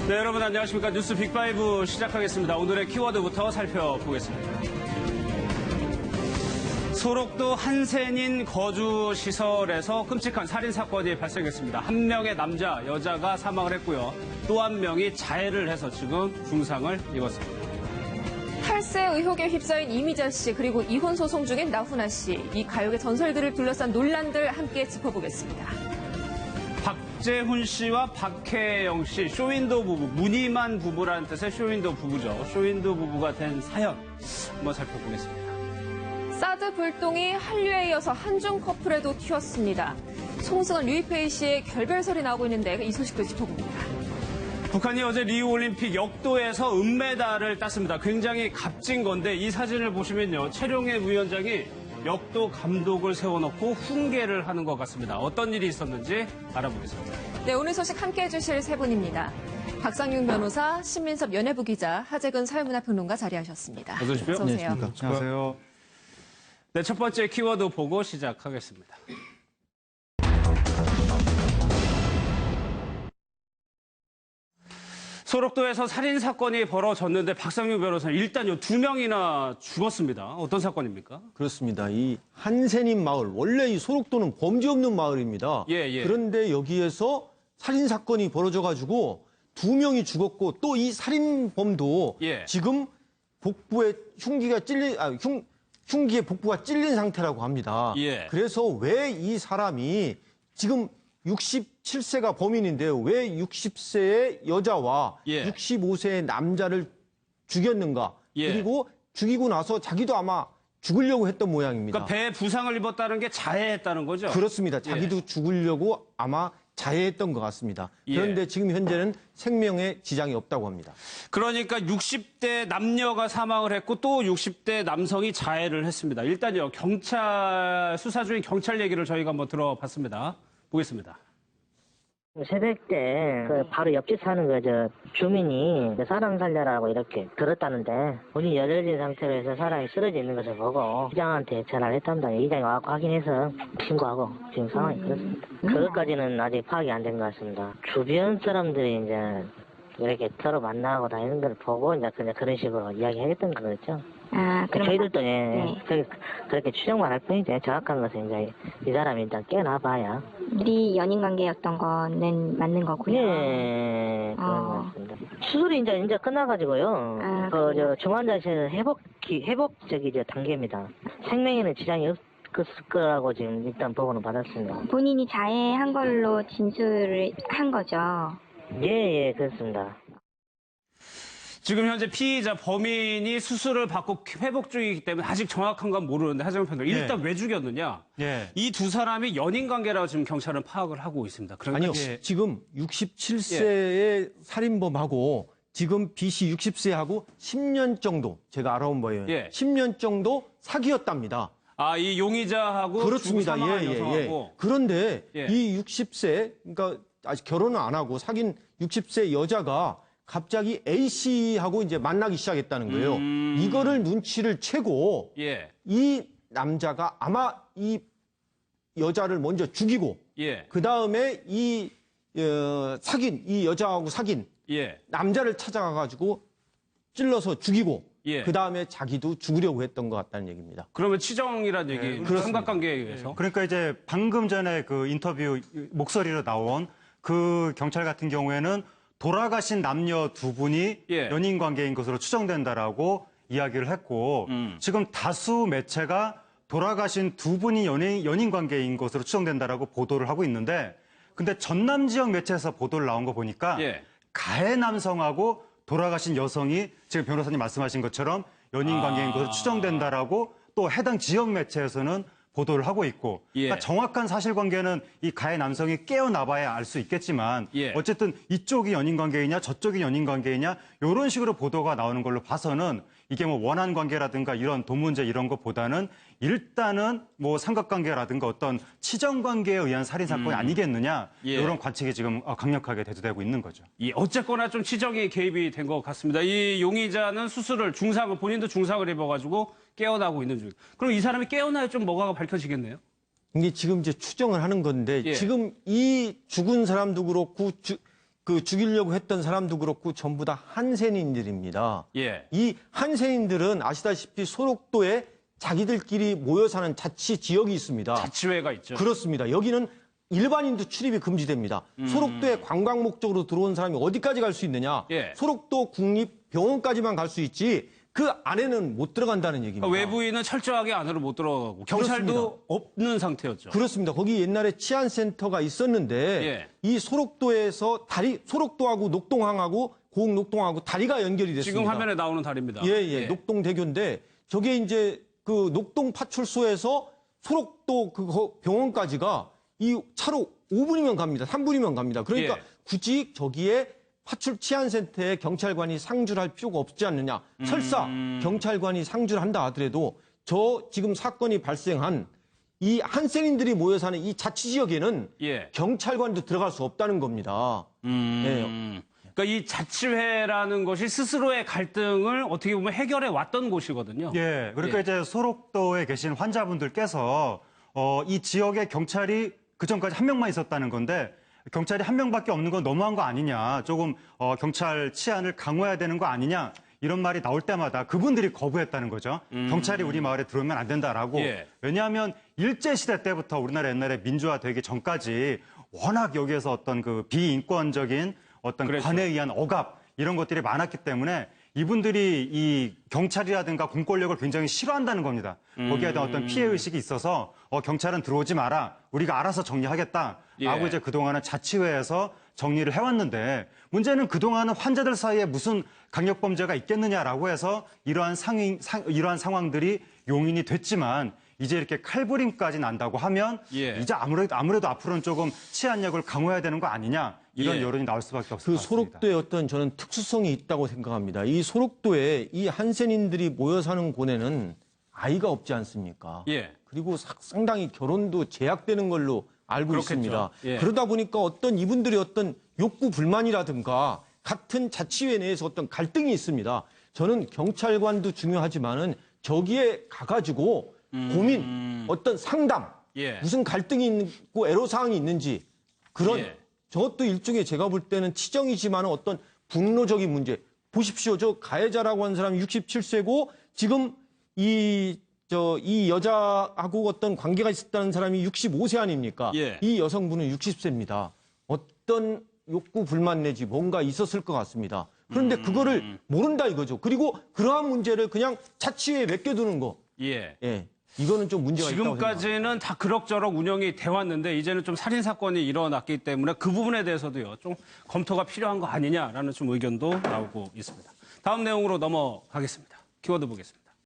네, 여러분 안녕하십니까. 뉴스 빅5 시작하겠습니다. 오늘의 키워드부터 살펴보겠습니다. 소록도 한센인 거주시설에서 끔찍한 살인사건이 발생했습니다. 한 명의 남자, 여자가 사망을 했고요. 또 한 명이 자해를 해서 지금 중상을 입었습니다. 탈세 의혹에 휩싸인 이미자 씨 그리고 이혼 소송 중인 나훈아 씨. 이 가요계 전설들을 둘러싼 논란들 함께 짚어보겠습니다. 박재훈 씨와 박혜영 씨, 쇼윈도 부부, 무늬만 부부라는 뜻의 쇼윈도 부부죠. 쇼윈도 부부가 된 사연 한번 살펴보겠습니다. 사드 불똥이 한류에 이어서 한중 커플에도 튀었습니다. 송승헌, 류이페이 씨의 결별설이 나오고 있는데 이 소식도 짚어봅니다. 북한이 어제 리우올림픽 역도에서 은메달을 땄습니다. 굉장히 값진 건데 이 사진을 보시면요. 최룡해 위원장이 역도 감독을 세워놓고 훈계를 하는 것 같습니다. 어떤 일이 있었는지 알아보겠습니다. 네, 오늘 소식 함께해 주실 세 분입니다. 박상윤 변호사, 신민섭 연예부 기자, 하재근 사회문화평론가 자리하셨습니다. 어서 오십시오. 어서 오세요. 안녕하세요. 네, 첫 번째 키워드 보고 시작하겠습니다. 소록도에서 살인사건이 벌어졌는데 박상윤 변호사님, 일단요, 2명이나 죽었습니다. 어떤 사건입니까? 그렇습니다. 이 한센인 마을, 원래 이 소록도는 범죄 없는 마을입니다. 그런데 여기에서 살인사건이 벌어져가지고 2명이 죽었고 또 이 살인범도 지금 복부에 흉기에 복부가 찔린 상태라고 합니다. 그래서 왜 이 사람이 지금 67세가 범인인데요. 왜 60세의 여자와 65세의 남자를 죽였는가. 그리고 죽이고 나서 자기도 아마 죽으려고 했던 모양입니다. 그러니까 배에 부상을 입었다는 게 자해했다는 거죠? 그렇습니다. 자기도 죽으려고 아마 자해했던 것 같습니다. 그런데 지금 현재는 생명에 지장이 없다고 합니다. 그러니까 60대 남녀가 사망을 했고 또 60대 남성이 자해를 했습니다. 일단요, 수사 중인 경찰 얘기를 저희가 한번 들어봤습니다. 보겠습니다. 새벽 때 바로 옆집 사는 주민이 사람 살려라고 이렇게 들었다는데 문이 열려진 상태로 사람이 쓰러져 있는 것을 보고 이장한테 전화를 했답니다. 이장이 와서 확인해서 신고하고 지금 상황이 그렇습니다. 그것까지는 아직 파악이 안 된 것 같습니다. 주변 사람들이 이제 이렇게 서로 만나고 다니는 걸 보고 이제 그냥 그런 식으로 이야기하겠던 거겠죠. 그럼 저희들도 그렇게 추정만 할 뿐이지 정확한 것은 이제 이 사람이 일단 깨어나봐야. 네 연인 관계였던 거는 맞는 거고요. 네, 그런 것 같습니다. 수술이 이제 끝나가지고요. 중환자실 회복적이 단계입니다. 생명에는 지장이 없을 거라고 지금 일단 보고는 받았습니다. 본인이 자해한 걸로 진술을 한 거죠. 예, 그렇습니다. 지금 현재 피의자 범인이 수술을 받고 회복 중이기 때문에 아직 정확한 건 모르는데 하재근 평론가 일단 왜 죽였느냐? 이 두 사람이 연인 관계라고 지금 경찰은 파악을 하고 있습니다. 아니요, 지금 67세의 살인범하고 지금 B씨 60세하고 10년 정도 제가 알아온 거예요. 10년 정도 사귀었답니다. 이 용의자하고 그렇습니다. 여성하고. 그런데 이 60세, 그러니까 아직 결혼을 안 하고 사귄 60세 여자가 갑자기 A씨하고 이제 만나기 시작했다는 거예요. 이거를 눈치를 채고 이 남자가 아마 이 여자를 먼저 죽이고 그 다음에 이 여자하고 사귄 남자를 찾아가가지고 찔러서 죽이고 그 다음에 자기도 죽으려고 했던 것 같다는 얘기입니다. 그러면 치정이란 얘기, 삼각관계에 의해서. 그러니까 이제 방금 전에 그 인터뷰 목소리로 나온 그 경찰 같은 경우에는 돌아가신 남녀 두 분이 연인 관계인 것으로 추정된다라고 이야기를 했고 지금 다수 매체가 돌아가신 두 분이 연인 관계인 것으로 추정된다라고 보도를 하고 있는데 근데 전남 지역 매체에서 보도를 나온 거 보니까 가해 남성하고 돌아가신 여성이 지금 변호사님 말씀하신 것처럼 연인 관계인 것으로 추정된다라고 또 해당 지역 매체에서는 보도를 하고 있고 그러니까 정확한 사실관계는 이 가해 남성이 깨어나봐야 알 수 있겠지만 어쨌든 이쪽이 연인관계이냐 저쪽이 연인관계이냐 이런 식으로 보도가 나오는 걸로 봐서는 이게 뭐 원한관계라든가 이런 돈 문제 이런 것보다는 일단은 뭐 삼각관계라든가 어떤 치정관계에 의한 살인사건이 아니겠느냐 이런 관측이 지금 강력하게 대두되고 있는 거죠. 어쨌거나 좀 치정이 개입이 된 것 같습니다. 이 용의자는 본인도 중상을 입어가지고 깨어나고 있는 중. 그럼 이 사람이 깨어나야 좀 뭐가 밝혀지겠네요? 이게 지금 이제 추정을 하는 건데 지금 이 죽은 사람도 그렇고 그 죽이려고 했던 사람도 그렇고 전부 다 한센인들입니다. 예. 이 한센인들은 아시다시피 소록도에 자기들끼리 모여 사는 자치 지역이 있습니다. 자치회가 있죠. 그렇습니다. 여기는 일반인도 출입이 금지됩니다. 소록도에 관광 목적으로 들어온 사람이 어디까지 갈 수 있느냐? 예. 소록도 국립병원까지만 갈 수 있지 그 안에는 못 들어간다는 얘기입니다. 그러니까 외부인은 철저하게 안으로 못 들어가고 경찰도 그렇습니다. 없는 상태였죠. 그렇습니다. 거기 옛날에 치안센터가 있었는데 예. 이 소록도에서 소록도하고 녹동항하고 고흥녹동하고 다리가 연결이 됐습니다. 지금 화면에 나오는 다리입니다. 예. 녹동대교인데 저게 이제 그 녹동 파출소에서 소록도 그 병원까지가 이 차로 5분이면 갑니다. 3분이면 갑니다. 그러니까 예. 굳이 저기에 파출 치안센터에 경찰관이 상주를 할 필요가 없지 않느냐. 설사 경찰관이 상주를 한다 하더라도 저 지금 사건이 발생한 이 한센인들이 모여 사는 이 자치지역에는 예. 경찰관도 들어갈 수 없다는 겁니다. 예. 그러니까 이 자치회라는 것이 스스로의 갈등을 어떻게 보면 해결해 왔던 곳이거든요. 예, 그러니까 예. 이제 소록도에 계신 환자분들께서 이 지역에 경찰이 그전까지 한 명만 있었다는 건데 경찰이 한 명밖에 없는 건 너무한 거 아니냐, 조금 경찰 치안을 강화해야 되는 거 아니냐 이런 말이 나올 때마다 그분들이 거부했다는 거죠. 경찰이 우리 마을에 들어오면 안 된다라고. 예. 왜냐하면 일제시대 때부터 우리나라 옛날에 민주화되기 전까지 워낙 여기에서 어떤 그 비인권적인 어떤 그렇죠. 관에 의한 억압 이런 것들이 많았기 때문에 이분들이 이 경찰이라든가 공권력을 굉장히 싫어한다는 겁니다. 거기에 대한 어떤 피해의식이 있어서 경찰은 들어오지 마라. 우리가 알아서 정리하겠다라고 예. 이제 그동안은 자치회에서 정리를 해왔는데 문제는 그동안은 환자들 사이에 무슨 강력범죄가 있겠느냐라고 해서 이러한 상황들이 용인이 됐지만 이제 이렇게 칼부림까지 난다고 하면 예. 이제 아무래도 앞으로는 조금 치안력을 강화해야 되는 거 아니냐 이런 예. 여론이 나올 수밖에 없을 그 것 같습니다. 소록도에 어떤 저는 특수성이 있다고 생각합니다. 이 소록도에 이 한센인들이 모여 사는 곳에는 아이가 없지 않습니까? 예. 그리고 상당히 결혼도 제약되는 걸로 알고 그렇겠죠. 있습니다. 예. 그러다 보니까 어떤 이분들의 어떤 욕구 불만이라든가 같은 자치회 내에서 어떤 갈등이 있습니다. 저는 경찰관도 중요하지만은 저기에 가가지고 고민, 어떤 상담, 예. 무슨 갈등이 있고 애로사항이 있는지 그런 예. 저것도 일종의 제가 볼 때는 치정이지만 어떤 분노적인 문제. 보십시오. 저 가해자라고 하는 사람이 67세고 지금 이 여자하고 어떤 관계가 있었다는 사람이 65세 아닙니까? 예. 이 여성분은 60세입니다. 어떤 욕구 불만 내지 뭔가 있었을 것 같습니다. 그런데 그거를 모른다 이거죠. 그리고 그러한 문제를 그냥 자치회에 맡겨두는 거. 예. 예. 이거는 좀 문제가 있다고 생각합니다. 지금까지는 다 그럭저럭 운영이 돼 왔는데 이제는 좀 살인 사건이 일어났기 때문에 그 부분에 대해서도요. 좀 검토가 필요한 거 아니냐라는 좀 의견도 나오고 있습니다. 다음 내용으로 넘어가겠습니다. 키워드 보겠습니다.